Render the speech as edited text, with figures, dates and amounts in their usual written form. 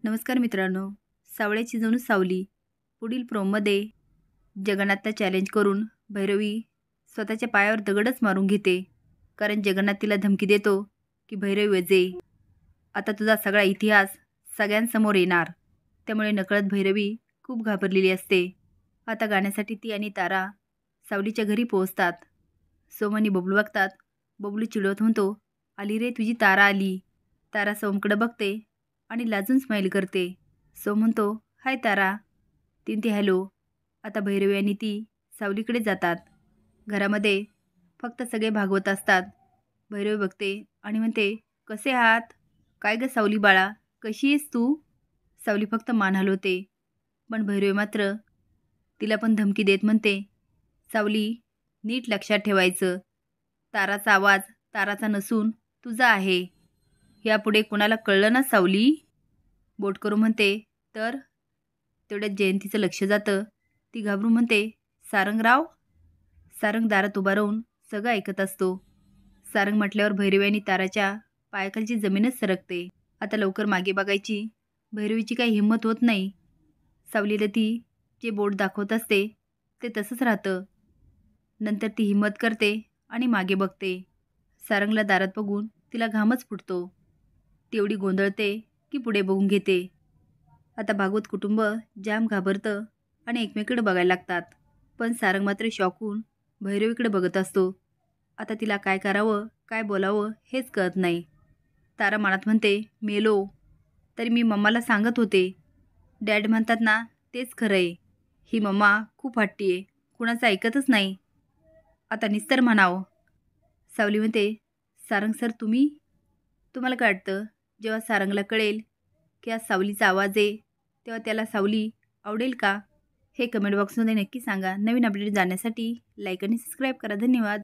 नमस्कार मित्रांनो. सावळ्याची जणू सावली पुढील प्रोममध्ये जगन्नाथला चॅलेंज करून भैरवी स्वतःच्या पायावर दगडच मारून घेते. कारण जगन्नाथ तिला धमकी देतो की भैरवी वजे आता तुझा सगळा इतिहास सगळ्यांसमोर येणार. त्यामुळे नकळत भैरवी खूप घाबरलेली असते. आता गाण्यासाठी ती आणि तारा सावलीच्या घरी पोहोचतात. सोम आणि बबलू बघतात. बबलू चिडवत म्हणतो, आली रे तुझी तारा आली. तारा सोमकडे बघते आणि लाजून स्माईल करते. सोम म्हणतो, हाय तारा. ती म्हणते हॅलो. आता भैरवी आणि ती सावलीकडे जातात. घरामध्ये फक्त सगळे भागवत असतात. भैरवी बघते आणि म्हणते, कसे आहात? काय ग सावली बाळा, कशी आहेस तू? सावली फक्त मान हलवते. पण भैरवी मात्र तिला पण धमकी देत म्हणते, सावली नीट लक्षात ठेवायचं. ताराचा आवाज ताराचा नसून तुझा आहे. यापुढे कुणाला कळलं ना सावली? बोट करू म्हणते. तर तेवढ्यात जयंतीचं लक्ष जातं. ती घाबरून म्हणते, सारंगराव. सारंग दारात उभा राहून सगळं ऐकत असतो. सारंग म्हटल्यावर भैरवी आणि ताराच्या पायाखालची जमीनच सरकते. आता लवकर मागे बघायची भैरवीची काही हिंमत होत नाही. सावलीला ती जे बोट दाखवत असते ते तसंच राहतं. नंतर ती हिंमत करते आणि मागे बघते. सारंगला दारात बघून तिला घामच फुटतो. ती एवढी गोंधळते की पुढे बघून घेते. आता भागवत कुटुंब जाम घाबरतं आणि एकमेकडे बघायला लागतात. पण सारंग मात्र शॉक होऊन भैरवीकडे बघत असतो. आता तिला काय करावं काय बोलावं हेच कळत नाही. तारा मनात म्हणते, मेलो तरी मी मम्माला सांगत होते. डॅड म्हणतात ना तेच खरं आहे. ही मम्मा खूप हट्टी आहे, कुणाचं ऐकतच नाही. आता निस्तर म्हणावं. सावली म्हणते, सारंग सर तुम्हाला काय वाटतं? जेव्हा सारंगला कळेल की आज सावलीचा आवाज आहे तेव्हा त्याला सावली आवडेल का? हे कमेंट बॉक्समध्ये नक्की सांगा. नवीन अपडेट जाण्यासाठी लाईक आणि सबस्क्राईब करा. धन्यवाद.